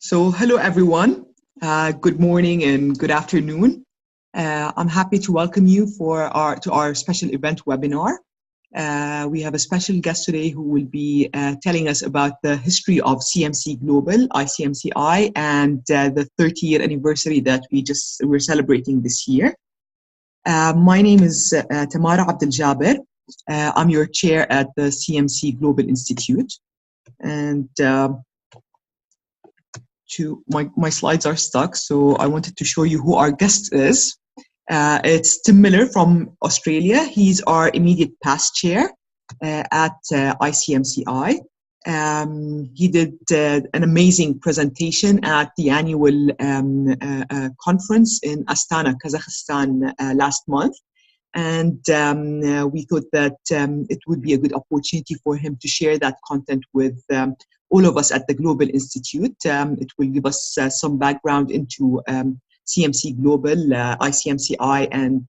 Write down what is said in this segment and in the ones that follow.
Hello everyone. Good morning and good afternoon. I'm happy to welcome you to our special event webinar. We have a special guest today who will be telling us about the history of CMC Global, ICMCI, and the 30-year anniversary that we're celebrating this year. My name is Tamara Abdel Jaber. I'm your chair at the CMC Global Institute, and my slides are stuck, so I wanted to show you who our guest is. It's Tim Millar from Australia. He's our immediate past chair at ICMCI. He did an amazing presentation at the annual conference in Astana, Kazakhstan last month. And we thought that it would be a good opportunity for him to share that content with all of us at the Global Institute. It will give us some background into CMC Global, ICMCI, and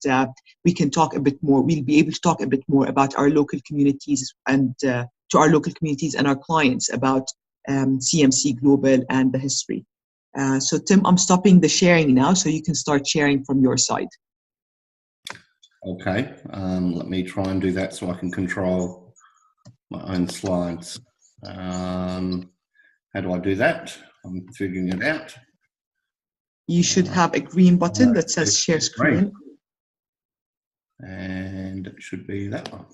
we can talk a bit more. We'll be able to talk a bit more about our local communities and to our local communities and our clients about CMC Global and the history. So Tim, I'm stopping the sharing now, so you can start sharing from your side. Okay, let me try and do that so I can control my own slides. How do I do that? I'm figuring it out. You should have a green button that says share screen. And it should be that one.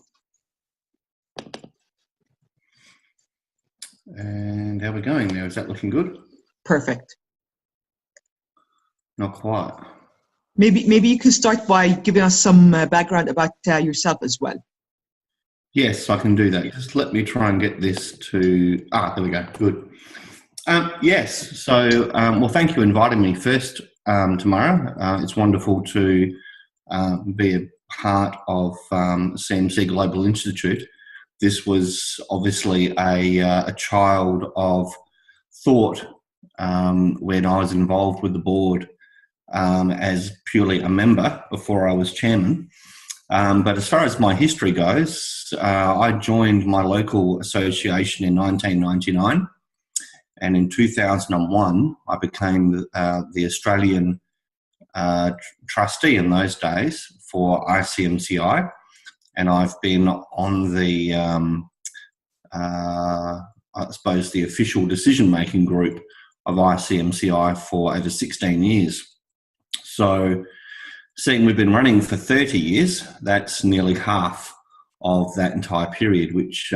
And how are we going now? Is that looking good? Perfect. Not quite. Maybe you can start by giving us some background about yourself as well. Yes, I can do that. Just let me try and get this to... there we go. Good. Yes, so, well, thank you for inviting me first, Tamara. It's wonderful to be a part of CMC Global Institute. This was obviously a child of thought when I was involved with the board as purely a member before I was chairman. But as far as my history goes, I joined my local association in 1999, and in 2001 I became the Australian trustee in those days for ICMCI, and I've been on the I suppose the official decision-making group of ICMCI for over 16 years. So, seeing we've been running for 30 years, that's nearly half of that entire period, which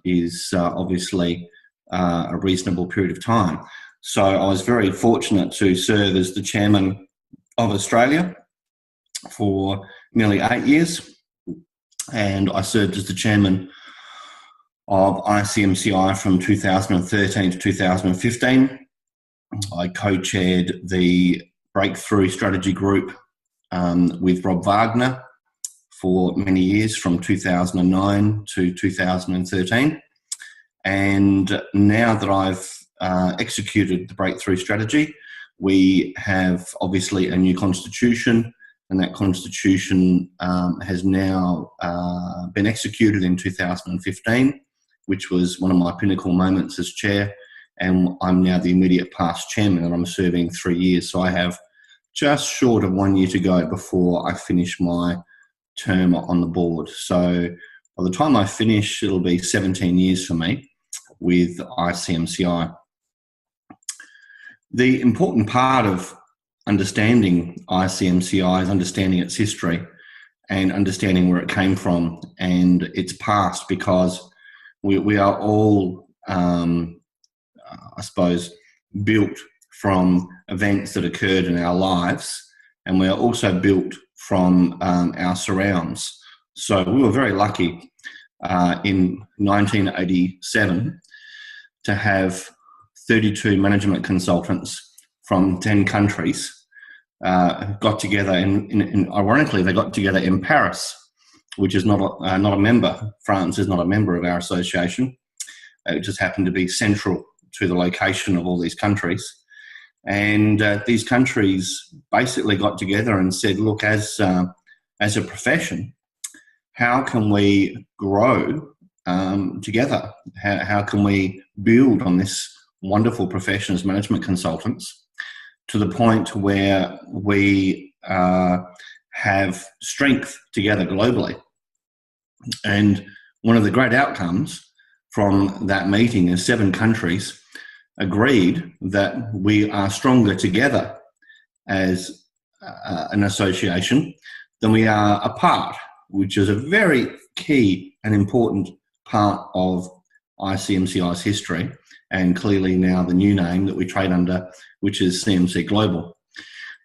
is obviously a reasonable period of time. So I was very fortunate to serve as the chairman of Australia for nearly 8 years, and I served as the chairman of ICMCI from 2013 to 2015. I co-chaired the Breakthrough Strategy Group with Rob Wagner for many years, from 2009 to 2013. And now that I've executed the Breakthrough Strategy, we have obviously a new constitution, and that constitution has now been executed in 2015, which was one of my pinnacle moments as chair. And I'm now the immediate past chairman, and I'm serving 3 years. So I have just short of 1 year to go before I finish my term on the board. So by the time I finish, it'll be 17 years for me with ICMCI. The important part of understanding ICMCI is understanding its history and understanding where it came from and its past, because we are all, I suppose, built from events that occurred in our lives, and we are also built from our surrounds. So we were very lucky in 1987 to have 32 management consultants from 10 countries got together, and ironically, they got together in Paris, which is not a member. France is not a member of our association. It just happened to be central to the location of all these countries. And these countries basically got together and said, look, as a profession, how can we grow together? How can we build on this wonderful profession as management consultants to the point where we have strength together globally. And one of the great outcomes from that meeting is 7 countries agreed that we are stronger together as an association than we are apart, which is a very key and important part of ICMCI's history, and clearly now the new name that we trade under, which is CMC Global.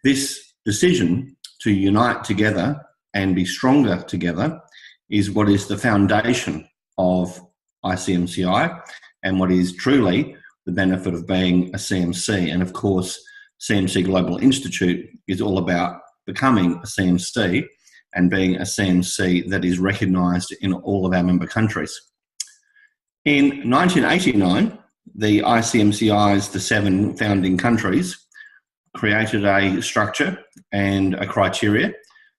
This decision to unite together and be stronger together is what is the foundation of ICMCI and what is truly the benefit of being a CMC. And of course, CMC Global Institute is all about becoming a CMC and being a CMC that is recognised in all of our member countries. In 1989, the ICMCI's, the 7 founding countries, created a structure and a criteria,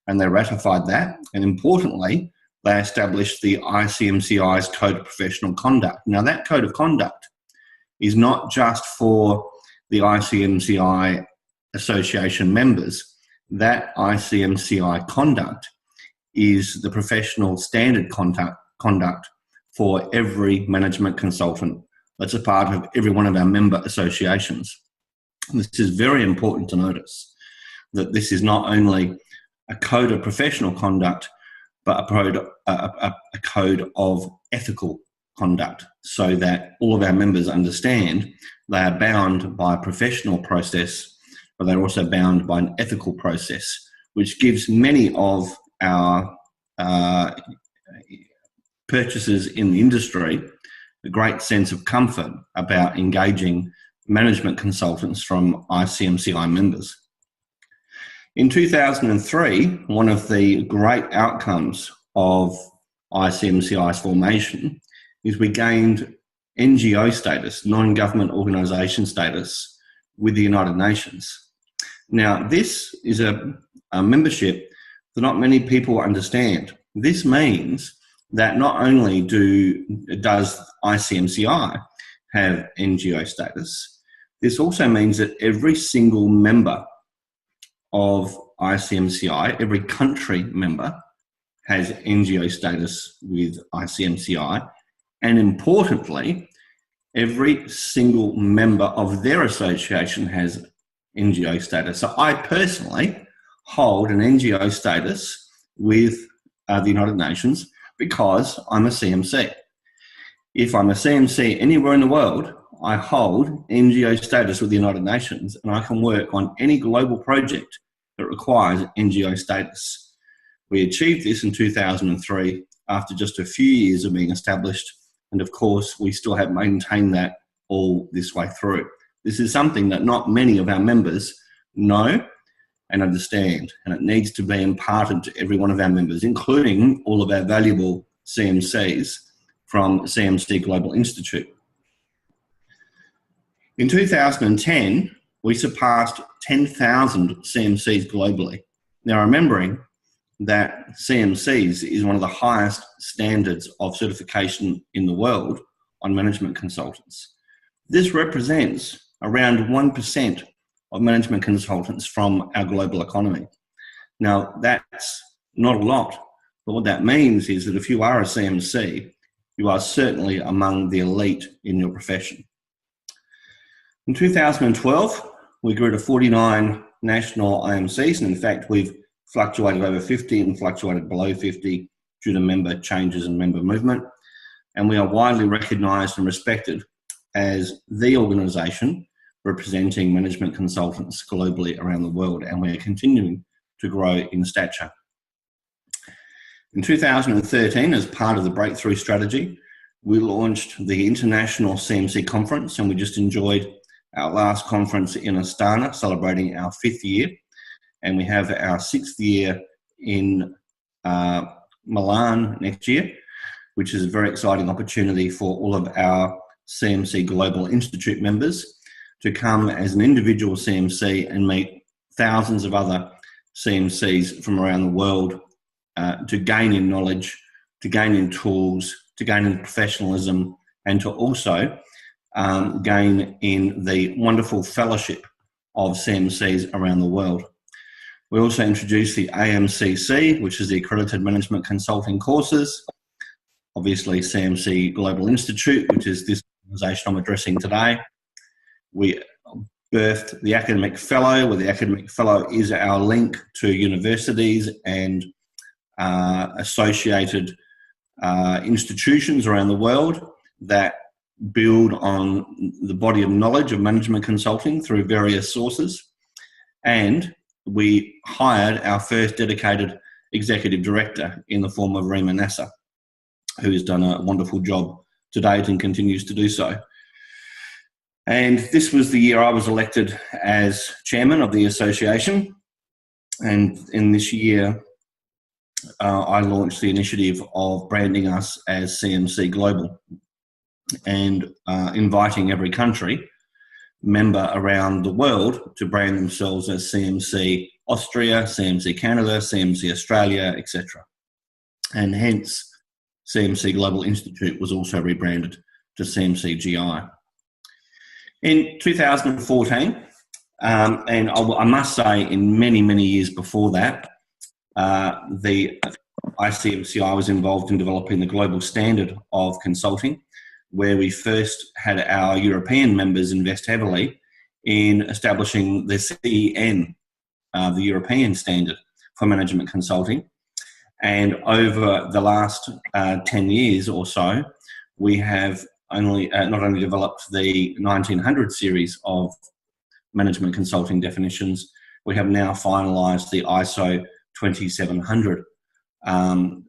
and they ratified that. And importantly, they established the ICMCI's Code of Professional Conduct. Now, that Code of Conduct is not just for the ICMCI association members. That ICMCI conduct is the professional standard conduct for every management consultant that's a part of every one of our member associations. And this is very important to notice, that this is not only a code of professional conduct, but a code of ethical conduct, so that all of our members understand they are bound by a professional process, but they're also bound by an ethical process, which gives many of our purchasers in the industry a great sense of comfort about engaging management consultants from ICMCI members. In 2003, one of the great outcomes of ICMCI's formation is we gained NGO status, non-government organisation status, with the United Nations. Now, this is a membership that not many people understand. This means that not only does ICMCI have NGO status, this also means that every single member of ICMCI, every country member, has NGO status with ICMCI, and importantly, every single member of their association has NGO status. So I personally hold an NGO status with the United Nations because I'm a CMC. If I'm a CMC anywhere in the world, I hold NGO status with the United Nations, and I can work on any global project that requires NGO status. We achieved this in 2003 after just a few years of being established, and of course we still have maintained that all this way through. This is something that not many of our members know and understand, and it needs to be imparted to every one of our members, including all of our valuable CMCs from CMC Global Institute. In 2010, we surpassed 10,000 CMCs globally. Now, remembering that CMCs is one of the highest standards of certification in the world on management consultants. This represents around 1% of management consultants from our global economy. Now, that's not a lot, but what that means is that if you are a CMC, you are certainly among the elite in your profession. In 2012, we grew to 49 national IMCs, and in fact, we've fluctuated over 50 and fluctuated below 50 due to member changes and member movement. And we are widely recognised and respected as the organisation representing management consultants globally around the world, and we are continuing to grow in stature. In 2013, as part of the Breakthrough Strategy, we launched the International CMC Conference, and we just enjoyed our last conference in Astana, celebrating our 5th year, and we have our 6th year in Milan next year, which is a very exciting opportunity for all of our CMC Global Institute members to come as an individual CMC and meet thousands of other CMCs from around the world to gain in knowledge, to gain in tools, to gain in professionalism, and to also gain in the wonderful fellowship of CMCs around the world. We also introduced the AMCC, which is the Accredited Management Consulting courses. Obviously, CMC Global Institute, which is this organisation I'm addressing today. We birthed the Academic Fellow, where the Academic Fellow is our link to universities and associated institutions around the world that build on the body of knowledge of management consulting through various sources. And we hired our first dedicated executive director in the form of Rima Nasser, who has done a wonderful job to date and continues to do so. And this was the year I was elected as chairman of the association. And in this year, I launched the initiative of branding us as CMC Global and inviting every country member around the world to brand themselves as CMC Austria, CMC Canada, CMC Australia, etc. And hence, CMC Global Institute was also rebranded to CMC GI. In 2014, and I must say in many, many years before that, the ICMCI was involved in developing the global standard of consulting, where we first had our European members invest heavily in establishing the CEN, the European standard for management consulting. And over the last 10 years or so, we have not only developed the 1900 series of management consulting definitions, we have now finalised the ISO 2700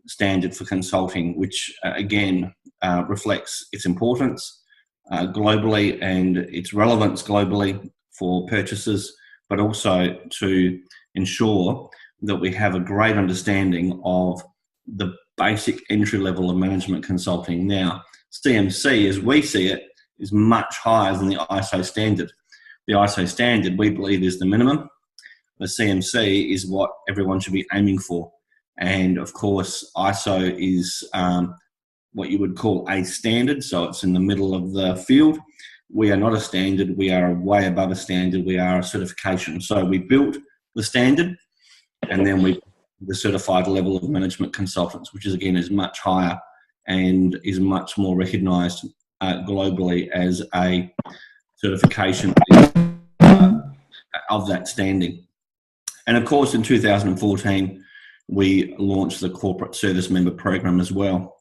standard for consulting, which again reflects its importance globally and its relevance globally for purchases, but also to ensure that we have a great understanding of the basic entry level of management consulting. Now, CMC, as we see it, is much higher than the ISO standard. The ISO standard, we believe, is the minimum. The CMC is what everyone should be aiming for. And of course, ISO is what you would call a standard, so it's in the middle of the field. We are not a standard, we are way above a standard, we are a certification. So we built the standard, and then we the certified level of management consultants, which is again is much higher and is much more recognised globally as a certification of that standing. And of course, in 2014, we launched the Corporate Service Member Program as well.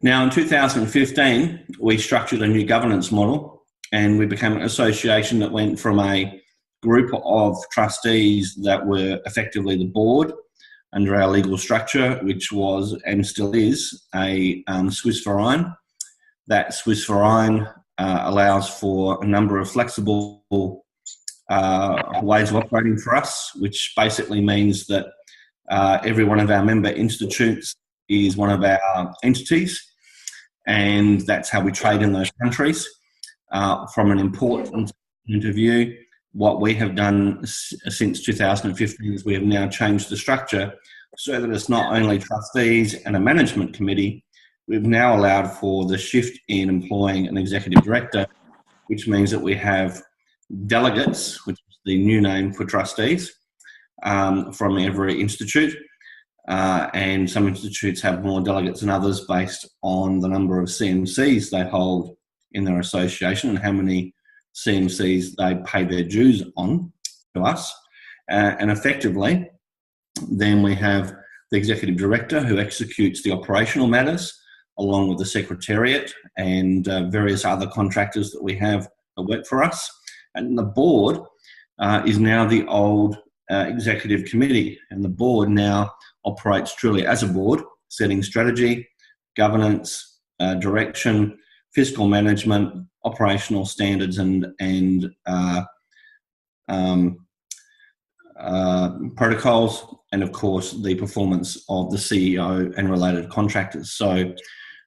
Now, in 2015, we structured a new governance model, and we became an association that went from a group of trustees that were effectively the board under our legal structure, which was and still is a Swiss Verein. That Swiss Verein allows for a number of flexible ways of operating for us, which basically means that every one of our member institutes is one of our entities, and that's how we trade in those countries. From an important point of view, what we have done since 2015 is we have now changed the structure so that it's not only trustees and a management committee. We've now allowed for the shift in employing an executive director, which means that we have delegates, which is the new name for trustees, from every institute. And some institutes have more delegates than others based on the number of CMCs they hold in their association and how many CMCs they pay their dues on to us. And effectively, then we have the executive director who executes the operational matters along with the secretariat and various other contractors that we have that work for us. And the board is now the old executive committee, and the board now operates truly as a board, setting strategy, governance, direction, fiscal management, operational standards, and protocols, and of course the performance of the CEO and related contractors. So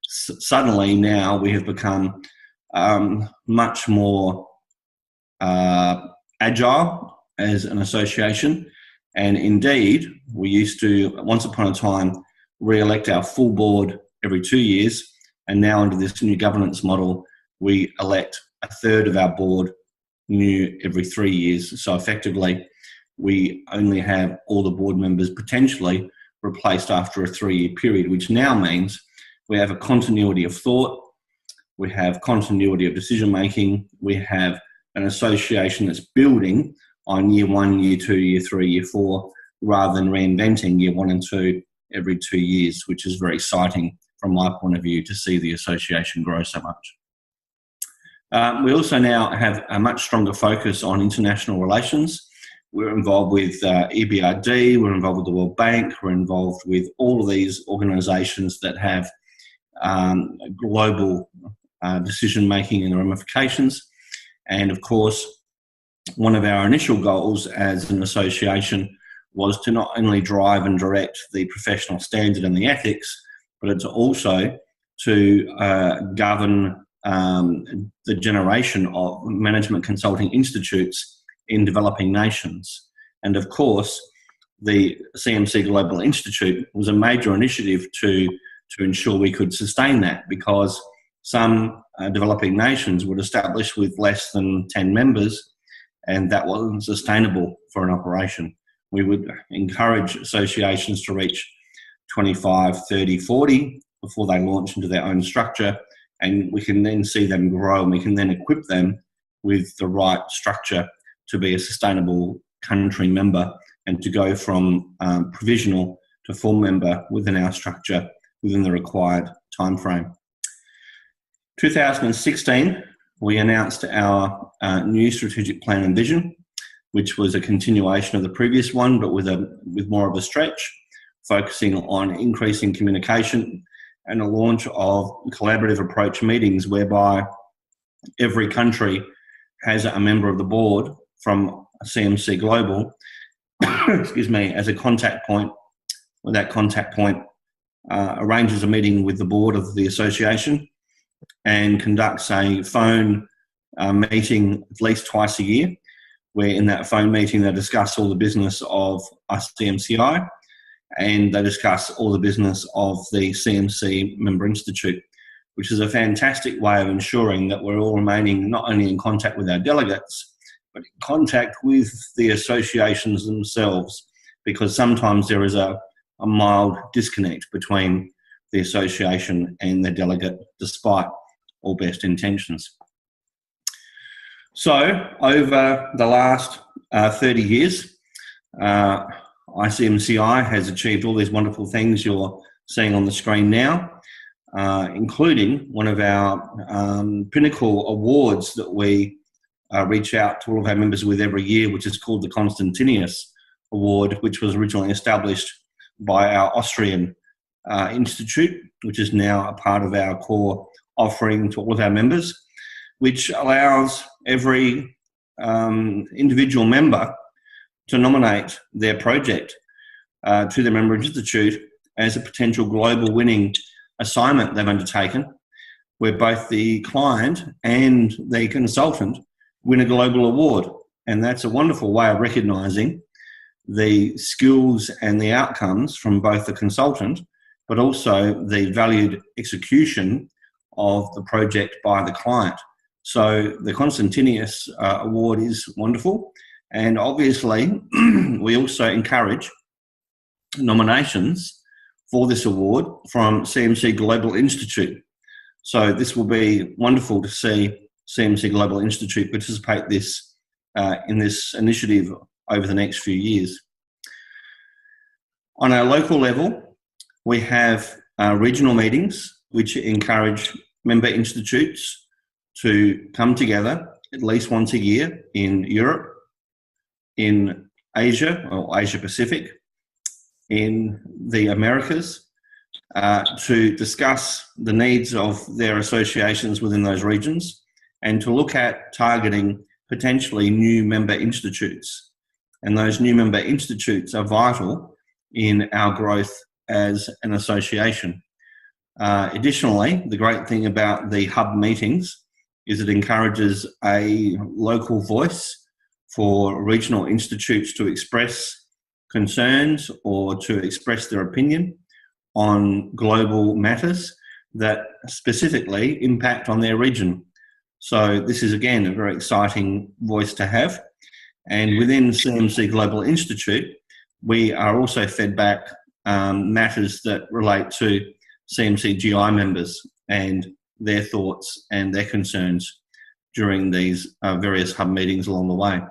suddenly now we have become much more agile as an association, and indeed we used to once upon a time re-elect our full board every 2 years, and now under this new governance model we elect a third of our board new every 3 years. So effectively, we only have all the board members potentially replaced after a 3-year period, which now means we have a continuity of thought, we have continuity of decision making, we have an association that's building on year 1, year 2, year 3, year 4, rather than reinventing year 1 and 2 every 2 years, which is very exciting from my point of view to see the association grow so much. We also now have a much stronger focus on international relations. We're involved with EBRD, we're involved with the World Bank, we're involved with all of these organisations that have global decision making and ramifications. And of course, one of our initial goals as an association was to not only drive and direct the professional standard and the ethics, but it's also to govern the generation of management consulting institutes in developing nations. And of course, the CMC Global Institute was a major initiative to ensure we could sustain that, because some developing nations would establish with less than 10 members, and that wasn't sustainable for an operation. We would encourage associations to reach 25, 30, 40 before they launch into their own structure, and we can then see them grow, and we can then equip them with the right structure to be a sustainable country member and to go from provisional to full member within our structure within the required time frame. 2016, we announced our new strategic plan and vision, which was a continuation of the previous one, but with more of a stretch, focusing on increasing communication and a launch of collaborative approach meetings whereby every country has a member of the board from CMC Global, excuse me, as a contact point. Well, that contact point arranges a meeting with the board of the association and conducts a phone meeting at least twice a year, where in that phone meeting they discuss all the business of ICMCI and they discuss all the business of the CMC Member Institute, which is a fantastic way of ensuring that we're all remaining not only in contact with our delegates, but in contact with the associations themselves, because sometimes there is a mild disconnect between the association and the delegate, despite all best intentions. So over the last 30 years, ICMCI has achieved all these wonderful things you're seeing on the screen now, including one of our Pinnacle awards that we reach out to all of our members with every year, which is called the Constantinius Award, which was originally established by our Austrian institute, which is now a part of our core offering to all of our members, which allows every individual member to nominate their project to the Member Institute as a potential global winning assignment they've undertaken, where both the client and the consultant win a global award. And that's a wonderful way of recognising the skills and the outcomes from both the consultant, but also the valued execution of the project by the client. So the Constantinius Award is wonderful. And obviously, we also encourage nominations for this award from CMC Global Institute. So this will be wonderful to see CMC Global Institute participate in this initiative over the next few years. On our local level, we have regional meetings which encourage member institutes to come together at least once a year in Europe, in Asia or Asia Pacific, in the Americas, to discuss the needs of their associations within those regions and to look at targeting potentially new member institutes. And those new member institutes are vital in our growth as an association. Additionally, the great thing about the hub meetings is it encourages a local voice for regional institutes to express concerns or to express their opinion on global matters that specifically impact on their region. So this is, again, a very exciting voice to have. And within CMC Global Institute, we are also fed back matters that relate to CMC GI members and their thoughts and their concerns during these various hub meetings along the way.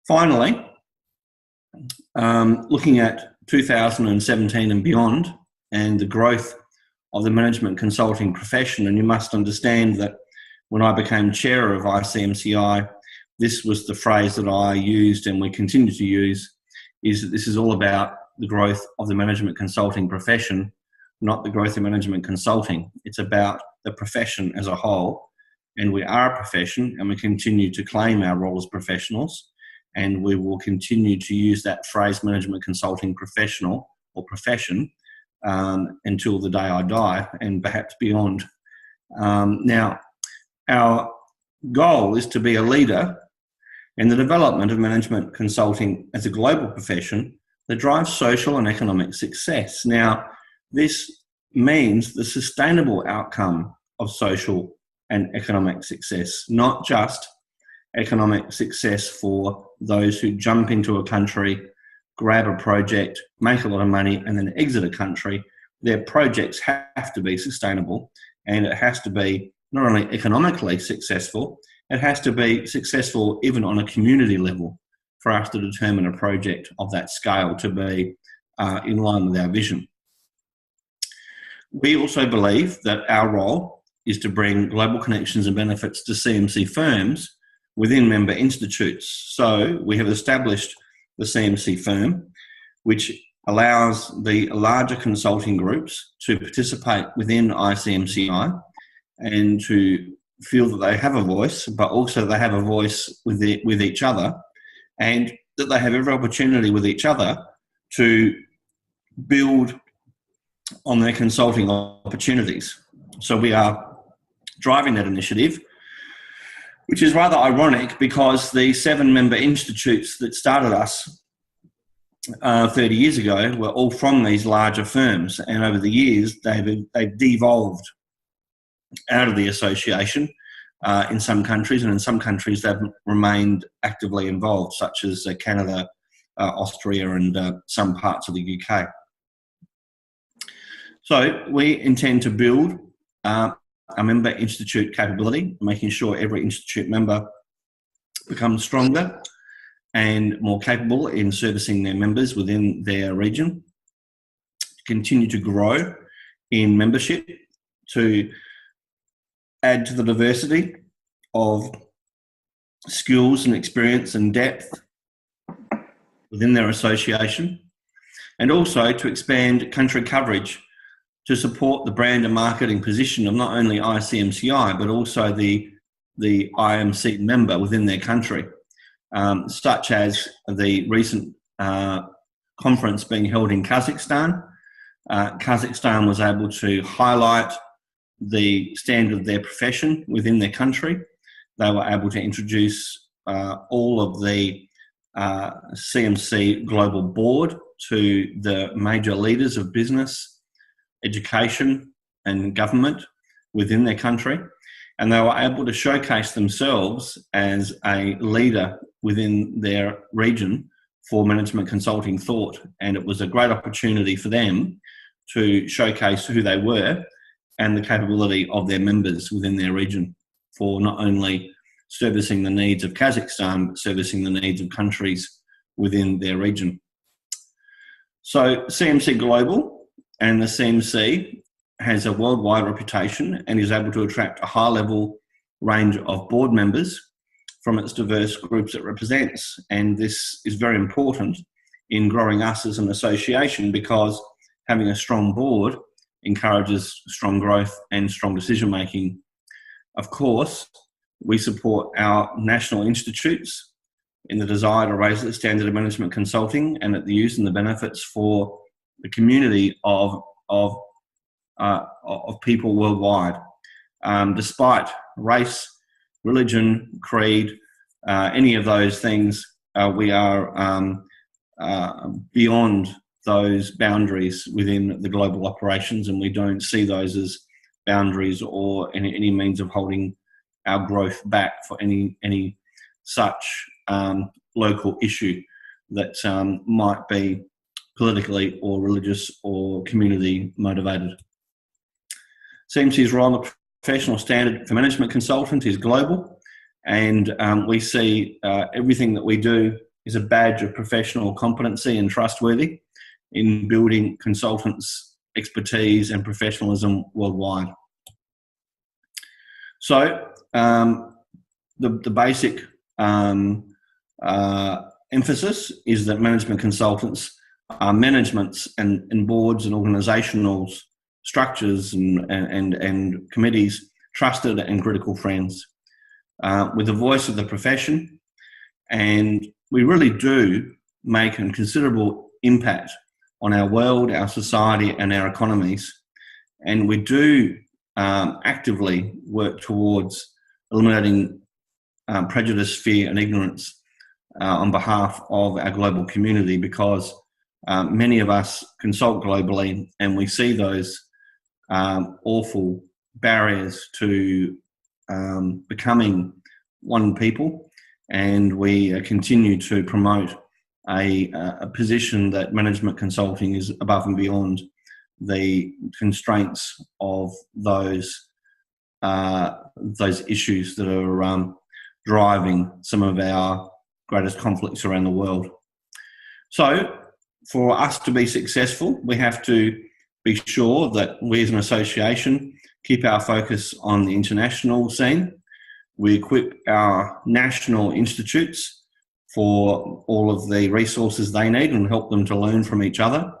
Finally, looking at 2017 and beyond and the growth of the management consulting profession, and you must understand that when I became chair of ICMCI, this was the phrase that I used and we continue to use, is that this is all about the growth of the management consulting profession, not the growth of management consulting. It's about the profession as a whole, and we are a profession and we continue to claim our role as professionals, and we will continue to use that phrase management consulting professional or profession until the day I die and perhaps beyond. Now, our goal is to be a leader in the development of management consulting as a global profession that drives social and economic success. Now, this means the sustainable outcome of social and economic success, not just economic success for those who jump into a country, grab a project, make a lot of money, and then exit a country. Their projects have to be sustainable, and it has to be not only economically successful, it has to be successful even on a community level for us to determine a project of that scale to be in line with our vision. We also believe that our role is to bring global connections and benefits to CMC firms within member institutes. So we have established the CMC Firm, which allows the larger consulting groups to participate within ICMCI and to feel that they have a voice, but also they have a voice with each other, and that they have every opportunity with each other to build on their consulting opportunities. So we are driving that initiative, which is rather ironic because the 7 member institutes that started us 30 years ago were all from these larger firms, and over the years they've devolved out of the association in some countries, and in some countries they've remained actively involved, such as Canada, Austria, and some parts of the UK. So we intend to build a member institute capability, making sure every institute member becomes stronger and more capable in servicing their members within their region, continue to grow in membership, to add to the diversity of skills and experience and depth within their association, and also to expand country coverage to support the brand and marketing position of not only ICMCI, but also the IMC member within their country, such as the recent conference being held in Kazakhstan. Kazakhstan was able to highlight the standard of their profession within their country. They were able to introduce all of the CMC Global Board to the major leaders of business, education and government within their country, and they were able to showcase themselves as a leader within their region for management consulting thought. And it was a great opportunity for them to showcase who they were and the capability of their members within their region for not only servicing the needs of Kazakhstan, but servicing the needs of countries within their region. So CMC Global and the CMC has a worldwide reputation and is able to attract a high-level range of board members from its diverse groups it represents. And this is very important in growing us as an association, because having a strong board encourages strong growth and strong decision-making. Of course, we support our national institutes in the desire to raise the standard of management consulting and at the use and the benefits for the community of people worldwide. Despite race, religion, creed, any of those things, we are beyond those boundaries within the global operations, and we don't see those as boundaries or any means of holding our growth back for any such local issue that might be politically or religious or community motivated. CMC's role on the professional standard for management consultant is global, and we see everything that we do is a badge of professional competency and trustworthy in building consultants' expertise and professionalism worldwide. So the basic emphasis is that management consultants are managements and boards and organisational structures and committees, trusted and critical friends, with the voice of the profession, and we really do make a considerable impact on our world, our society and our economies, and we do actively work towards eliminating prejudice, fear and ignorance on behalf of our global community, because many of us consult globally and we see those awful barriers to becoming one people, and we continue to promote a position that management consulting is above and beyond the constraints of those issues that are driving some of our greatest conflicts around the world. So for us to be successful, we have to be sure that we as an association keep our focus on the international scene. We equip our national institutes for all of the resources they need and help them to learn from each other.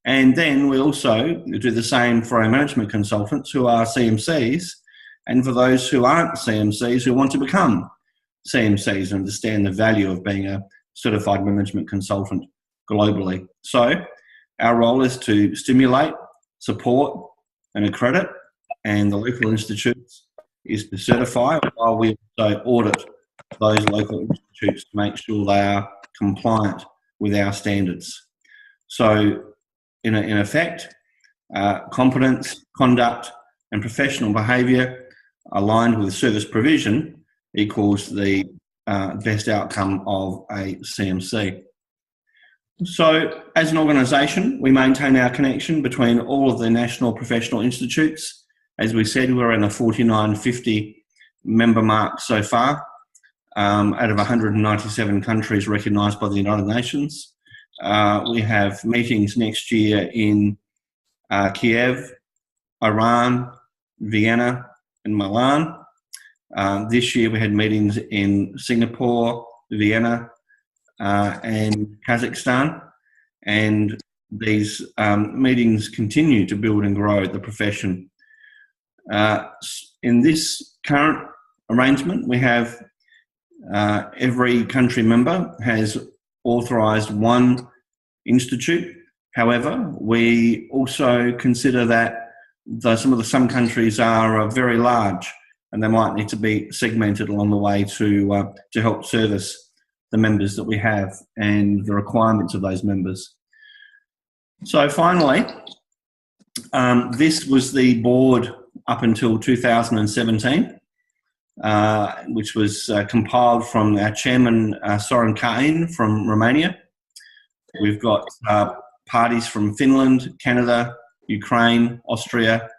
And then we also do the same for our management consultants who are CMCs, and for those who aren't CMCs who want to become CMCs and understand the value of being a certified management consultant globally. So our role is to stimulate, support and accredit, and the local institutes is to certify, while we also audit those local institutes to make sure they are compliant with our standards. So in effect, competence, conduct and professional behaviour aligned with service provision equals the best outcome of a CMC. So as an organisation, we maintain our connection between all of the national professional institutes. As we said, we're in a 4950 member mark so far, out of 197 countries recognised by the United Nations. We have meetings next year in Kiev, Iran, Vienna and Milan. This year we had meetings in Singapore, Vienna and Kazakhstan, and these meetings continue to build and grow the profession. In this current arrangement, we have every country member has authorised one institute. However, we also consider that some countries are very large and they might need to be segmented along the way to help service the members that we have and the requirements of those members. So finally, this was the board up until 2017, which was compiled from our chairman, Soren Kain from Romania. We've got parties from Finland, Canada, Ukraine, Austria,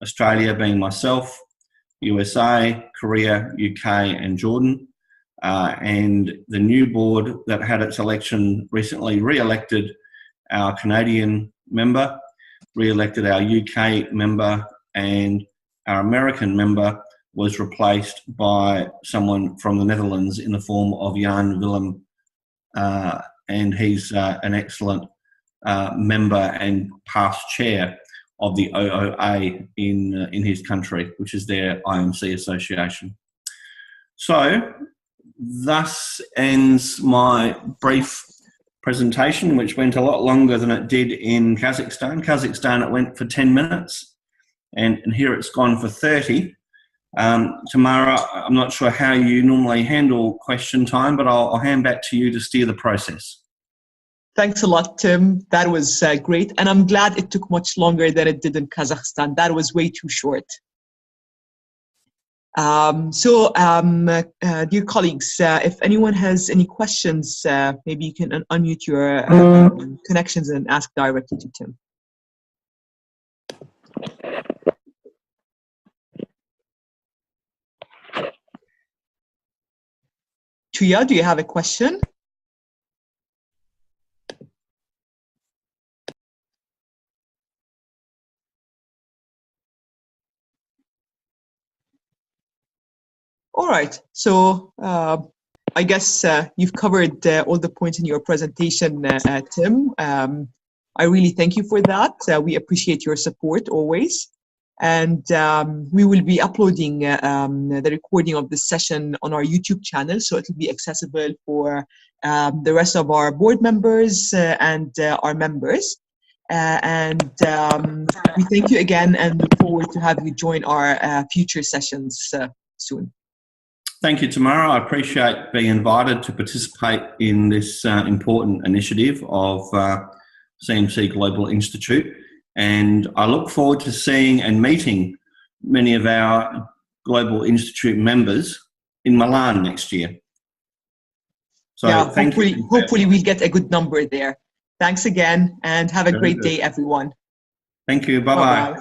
Australia being myself, USA, Korea, UK and Jordan. And the new board that had its election recently re-elected our Canadian member, re-elected our UK member, and our American member was replaced by someone from the Netherlands in the form of Jan Willem, and he's an excellent member and past chair of the OOA in his country, which is their IMC association. So thus ends my brief presentation, which went a lot longer than it did in Kazakhstan. Kazakhstan, it went for 10 minutes, and here it's gone for 30. Tamara, I'm not sure how you normally handle question time, but I'll hand back to you to steer the process. Thanks a lot, Tim. That was great. And I'm glad it took much longer than it did in Kazakhstan. That was way too short. Dear colleagues, if anyone has any questions, maybe you can unmute your connections and ask directly to Tim. Tuya, do you have a question? All right, so I guess you've covered all the points in your presentation, Tim. I really thank you for that. We appreciate your support always. And we will be uploading the recording of this session on our YouTube channel, so it will be accessible for the rest of our board members and our members. We thank you again and look forward to have you join our future sessions soon. Thank you, Tamara. I appreciate being invited to participate in this important initiative of CMC Global Institute. And I look forward to seeing and meeting many of our Global Institute members in Milan next year. So yeah, hopefully we'll get a good number there. Thanks again and have a great day, everyone. Thank you. Bye-bye.